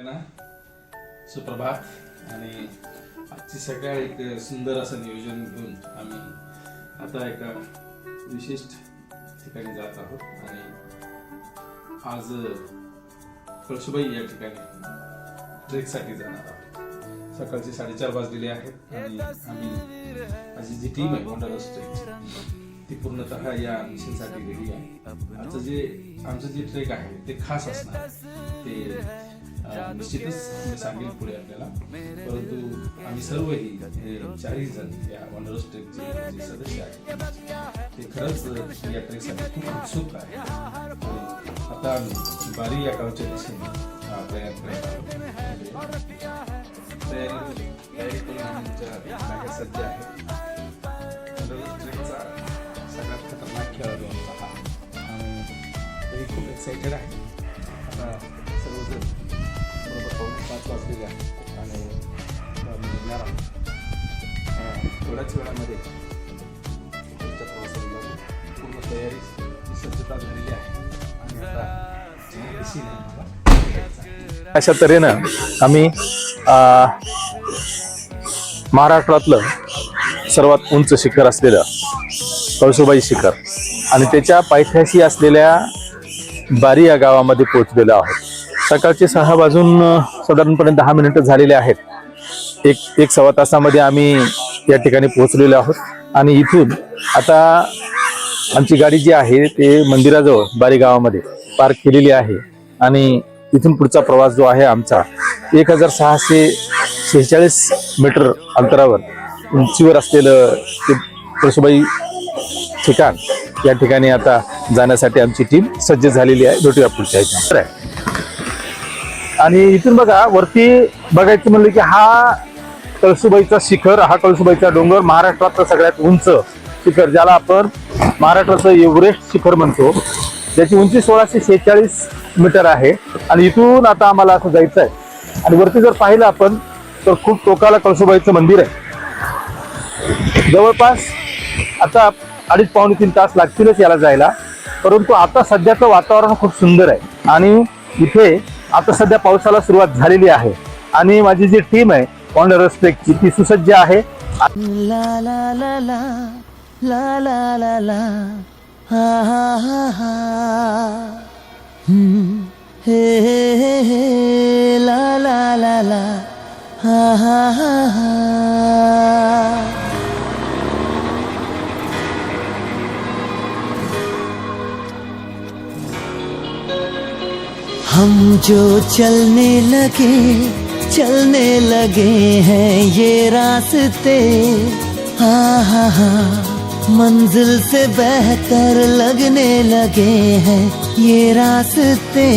ना सुप्रभात आणि आजची सकाळ एक सुंदर असं नियोजन घेऊन आम्ही आता एका विशिष्ट ठिकाणी जात आहोत आणि आज कळसुबाई या ठिकाणी ट्रेकसाठी जाणार आहोत। सकाळचे 4:30 वाजलेले आहेत आणि आम्ही माझी जी टीम आहे वंडरस ट्रेकची ती पूर्णतः या मिशनसाठी रेडी आहे। आमचं जे ट्रेक आहे ते खास असणार ते निश्चितच मी सांगेल पुढे आपल्याला, परंतु आम्ही सर्वही 40 जण या वंडरस ट्रेकचे जे सदस्य आहेत ते खरंच या ट्रेकसाठी खूप उत्सुक आहे। आता आम्ही बारी या गावच्या दिशेने प्रयाण करत आहोत। तयारी करून आमच्या मागे सज्ज आहे। वंडरस ट्रेकचा सगळ्यात खतरनाक खेळाडू आमचा हा आणि तरी खूप एक्साइटेड आहे। आता सर्वजण बरोबर 5 वाजलेले आहेत आणि निघणार आहोत। थोड्याच वेळामध्ये पुढच्या प्रवासाला पूर्ण तयारी सज्जता झालेली आहे आणि आता दिशेने अशा तऱ्हेनं आम्ही महाराष्ट्रातलं सर्वात उंच शिखर असलेलं कळसुबाई शिखर आणि त्याच्या पायथ्याशी असलेल्या बारी या गावामध्ये पोहोचलेलो आहोत। सकाळचे 6 वाजून साधारणपणे 10 मिनिटं झालेले आहेत। एक सव्वा तासामध्ये आम्ही या ठिकाणी पोहोचलेलो आहोत आणि इथून आता आमची गाडी जी आहे ते मंदिराजवळ बारी गावामध्ये पार्क केलेली आहे आणि इथून पुढचा प्रवास जो आहे आमचा 1646 मीटर अंतरावर उंचीवर असलेलं ते कळसुबाई ठिकाण या ठिकाणी आता जाण्यासाठी आमची टीम सज्ज झालेली आहे। भेटूया पुढच्या ह्याच्यामध्ये। आणि इथून बघा वरती बघायचं म्हणलं की हा कळसुबाईचा शिखर, हा कळसुबाईचा डोंगर महाराष्ट्रातलं सगळ्यात उंच शिखर ज्याला आपण महाराष्ट्राचं एव्हरेस्ट शिखर म्हणतो, ज्याची उंची 1646 मीटर आहे आणि इथून आता आम्हाला असं जायचं आहे। आणि वरती जर पाहिलं आपण तर खूप टोकाला कळसुबाईचं मंदिर आहे। जवळपास आता 2.5-3 तास लागतीलच याला जायला, परंतु आता सध्याचं वातावरण खूप सुंदर आहे आणि इथे आता सध्या पावसाला सुरुवात झालेली आहे आणि माझी जी टीम आहे वंडरस ट्रेकची ती सुसज्ज आहे। ला ला ला ला ला ला ला ला हा हा हा हा हे हे हे हे ला ला ला ला हा हा हा हा। हम जो चलने लगे हैं ये रास्ते, हाँ हाँ हाँ मंजिल से बेहतर लगने लगे हैं ये रास्ते।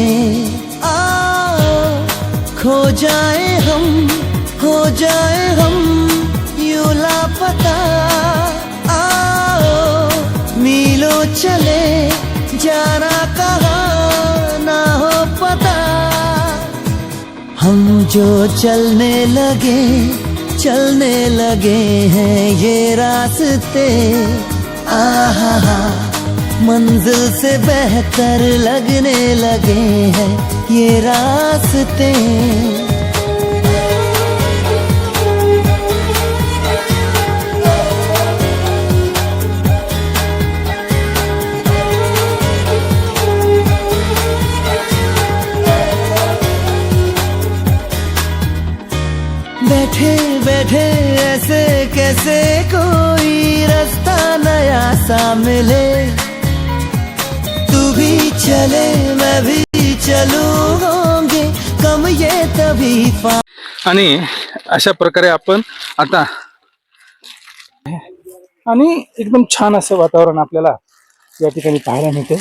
आओ खो जाए हम, हो जाए हम यूं लापता। आओ मीलों चले जाना कहाँ ना हो पता। हम जो चलने लगे हैं ये रास्ते, आहा मंजिल से बेहतर लगने लगे हैं ये रास्ते। बैठे बैठे ऐसे कैसे कोई रास्ता नया सा मिले, तू भी चले मैं भी चलूं होंगे कम ये तभी आणि अशा प्रकारे आपण आता आणि एकदम छान असं वातावरण आपल्याला या ठिकाणी पाहायला मिळते।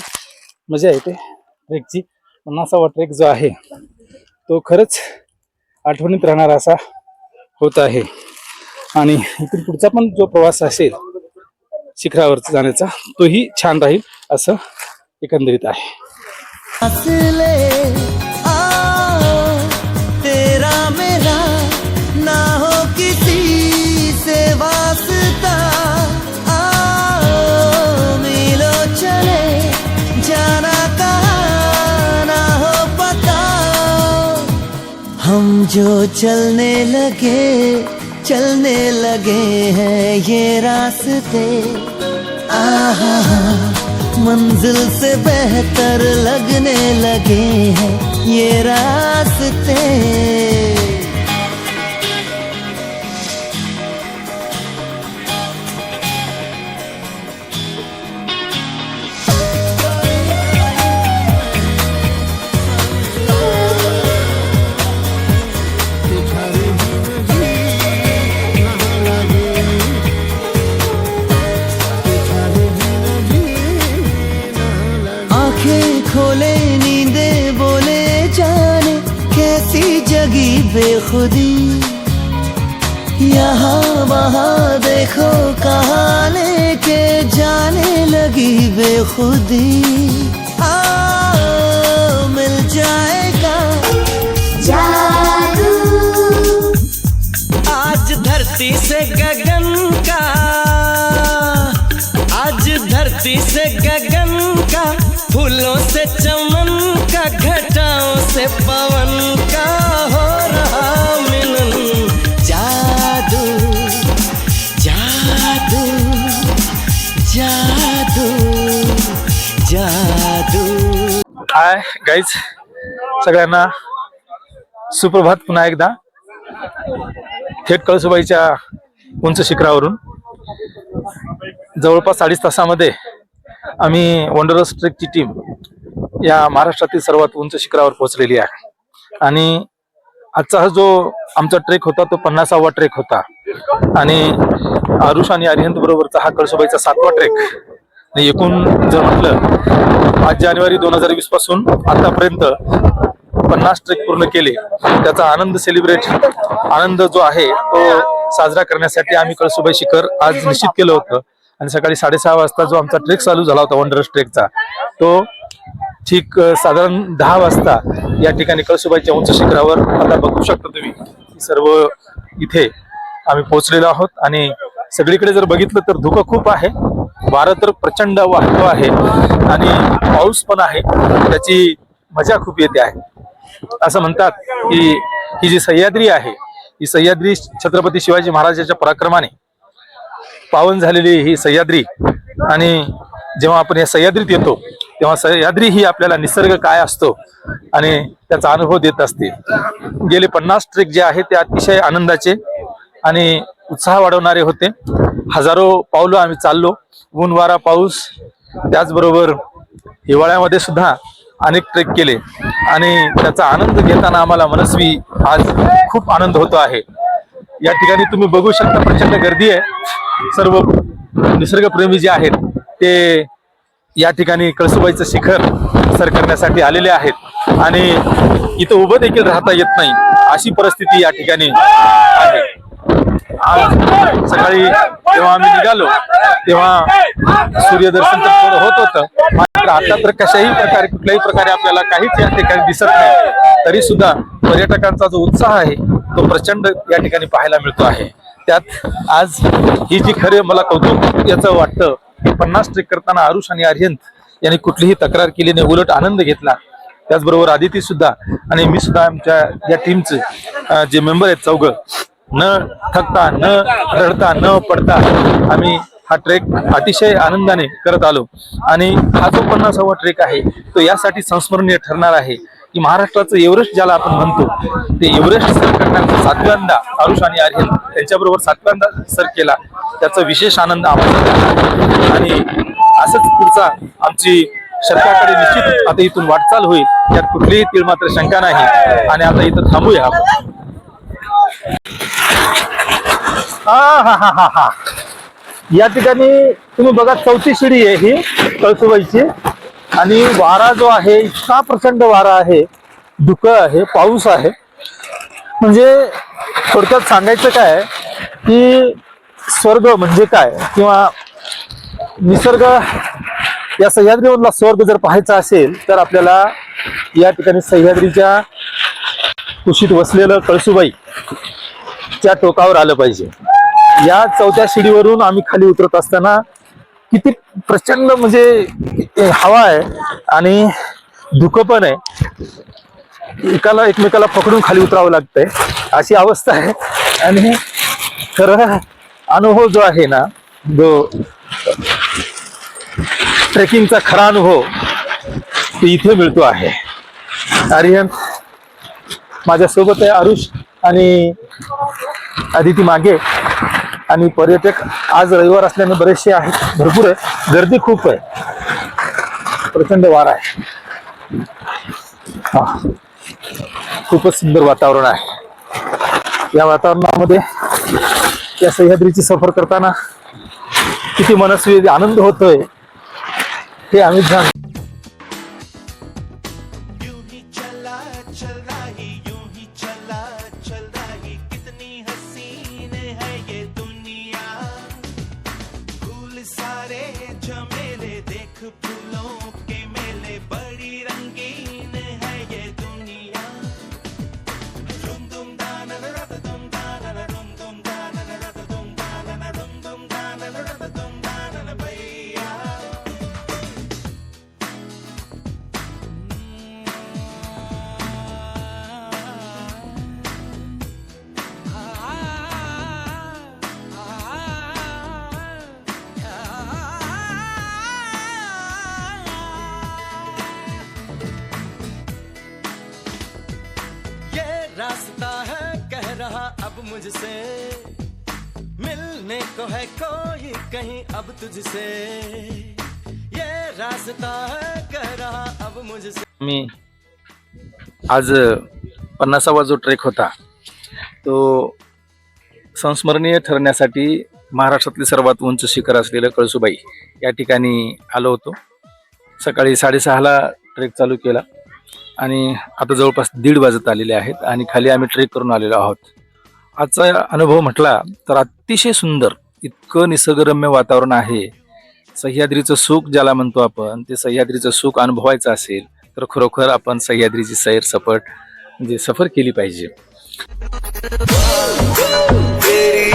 मजा येते ट्रेकची। 50वा ट्रेक जो आहे तो खरंच आठवणीत राहणारा असा होत आहे आणि इथून पुढचा पण जो प्रवास असेल शिखरावर जाण्याचा तोही छान राहील असं एकंदरीत आहे। तेरा मेरा ना हो किसी से वास्ता। आओ मीलों चले जाना कहाँ ना हो पता। हम जो चलने लगे हैं ये रास्ते, आहा मंजिल से बेहतर लगने लगे हैं ये रास्ते। खोले नींदे बोले जाने कैसी जगी बेखुदी, यहाँ वहाँ देखो कहाँ लेके जाने लगी बेखुदी। मिल जाएगा जादू आज धरती से गगन का, आज धरती से गगन का, फूलों से चमन का, घटाओं से पवन का हो रहा मिलन। जादू जादू जादू जादू। हाय गाईज, सगळ्यांना सुप्रभात पुन्हा एकदा थेट कळसुबाईच्या उंच शिखरावरून जवळपास 2.5 तासामध्ये आम्ही वंडरस ट्रेकची टीम या महाराष्ट्रातील सर्वात उंच शिखरावर पोहोचलेली आहे। आणि आजचा हा जो आमचा ट्रेक होता तो 50वा ट्रेक होता आणि आरुष आणि अरिहंत बरोबरचा हा कळसुबाईचा 7वा ट्रेक। एकूण जर म्हटलं 5 जानेवारी 2020 पासून आतापर्यंत 50 ट्रेक पूर्ण केले, त्याचा आनंद जो आहे तो साजरा करण्यासाठी आम्ही कळसुबाई शिखर आज निश्चित केलं होतं। आणि सकाळी 6:30 वाजता जो आमचा ट्रेक चालू झाला होता वंडरस ट्रेकचा, तो ठीक साधारण 10 वाजता या ठिकाणी कळसुबाईच्या उंच शिखरावर आता बघू शकता तुम्ही सर्व इथे आम्ही पोहोचलेलो आहोत। आणि सगळीकडे जर बघितलं तर धुकं खूप आहे, वारं तर प्रचंड वाहतो आहे आणि पाऊस पण आहे, त्याची मजा खूप येते आहे। असं म्हणतात की ही जी सह्याद्री आहे, ही सह्याद्री छत्रपती शिवाजी महाराजांच्या पराक्रमाने पावन झालेली ही सह्याद्री, आणि जेव्हा आपण या सह्याद्रीत येतो तेव्हा सह्याद्री ही आपल्याला निसर्ग काय असतो आणि त्याचा अनुभव देत असते। गेले 50 ट्रेक जे आहेत ते अतिशय आनंदाचे आणि उत्साह वाढवणारे होते। हजारो पावलं आम्ही चाललो, ऊन वारा पाऊस, त्याचबरोबर हिवाळ्यामध्ये सुद्धा अनेक ट्रेक केले आणि त्याचा आनंद घेताना आम्हाला मनस्वी आज खूप आनंद होतो आहे। या ठिकाणी तुम्ही बघू शकता प्रचंड गर्दी आहे, सर्व निसर्गप्रेमी जे आहेत ते या ठिकाणी कळसुबाईचं शिखर सर करण्यासाठी आलेले आहेत आणि इथं उभं देखील राहता येत नाही अशी परिस्थिती या ठिकाणी आहे। आज सकाळी जेव्हा आम्ही निघालो तेव्हा सूर्यदर्शन तर थोडं होत होतं, मात्र आता तर कुठल्याही प्रकारे आपल्याला काहीच या ठिकाणी दिसत नाही, तरी सुद्धा पर्यटकांचा जो उत्साह आहे तो प्रचंड या ठिकाणी पाहायला मिळतो आहे। त्यात आज ही जी खरे मला कौतुक याचं वाटतं की 50 ट्रेक करताना आरुष आणि अरिहंत यांनी कुठलीही तक्रार केली नाही, उलट आनंद घेतला। त्याचबरोबर आदिती सुद्धा आणि मी सुद्धा आमच्या या टीमचे जे मेंबर आहेत 4 न थकता न रडता न पडता आम्ही हा ट्रेक अतिशय आनंदाने करत आलो। आणि हा जो 50वा ट्रेक आहे तो यासाठी संस्मरणीय ठरणार आहे की महाराष्ट्राचं एव्हरेस्ट ज्याला आपण म्हणतो ते एव्हरेस्ट सर करण्याचा 7व्यांदा आरुष आणि अरिहंत त्यांच्याबरोबर 7व्यांदा सर केला, त्याचा विशेष आनंद आम्हाला। आणि असंच पुढचा आमची शतकाकडे निश्चित आता इथून वाटचाल होईल, यात कुठलीही तीळ मात्र शंका नाही। आणि आता इथं थांबूया। या ठिकाणी तुम्ही बघा 4थी शिडी आहे ही कळसुबाईची, आणि वारा जो आहे इतका प्रचंड वारा आहे, धुकं आहे, पाऊस आहे। म्हणजे थोडक्यात सांगायचं काय की स्वर्ग म्हणजे काय किंवा निसर्ग, या सह्याद्रीवरला स्वर्ग जर पाहायचा असेल तर आपल्याला या ठिकाणी सह्याद्रीच्या कुशीत वसलेलं कळसुबाई त्या टोकावर आलं पाहिजे। या 4थ्या शिडीवरून आम्ही खाली उतरत असताना किती प्रचंड म्हणजे हवा आहे आणि धुकं पण आहे, एकाला एकमेकाला पकडून खाली उतरावं लागतंय अशी अवस्था आहे. आणि खरं अनुभव जो आहे ना, जो ट्रेकिंगचा खरा अनुभव तो इथे मिळतो आहे. आर्यन माझ्यासोबत आहे, आरुष आणि आदिती मागे, आणि पर्यटक आज रविवार असल्याने बरेचसे आहेत, भरपूर आहे, गर्दी खूप आहे, प्रचंड वारा आहे. हा, खूपच सुंदर वातावरण आहे. या वातावरणामध्ये या सह्याद्रीची सफर करताना किती मनस्वी आनंद होतोय हे आम्ही जाण. यूं ही चला चल रही, यूं ही चला चल रही, कितनी हसीन है ये दुनिया. फूल सारे झमेले, देख फूलों के मेले, बड़ी रंगीन है ये दुनिया. रुम दुम दाना रत दुम दाना, रुम दुम दाना रत दुम दाना, रुम दुम दाना रत दुम दाना भैया. ये रास्ता है कह रहा अब मुझसे, मिलने को है कोई कहीं अब तुझसे. ये रास्ता है कह रहा अब मुझसे. मी आज 50वा जो ट्रेक होता तो संस्मरणीय ठरण्यासाठी महाराष्ट्रातली सर्वात उंच शिखर असलेलं कळसुबाई या ठिकाणी आलो होतो. सकाळी 6:30ला ट्रेक चालू केला आणि आता जवळपास 1:30 वाजत आलेले आहेत आणि खाली आम्ही ट्रेक करून आलेलो आहोत. आजचा अनुभव म्हटला तर अतिशय सुंदर, इतकं निसर्गरम्य वातावरण आहे. सह्याद्रीचं सुख ज्याला म्हणतो आपण, ते सह्याद्रीचं सुख अनुभवायचं असेल तर खरोखर आपण सह्याद्रीची सैर सफर केली पाहिजे. तेरी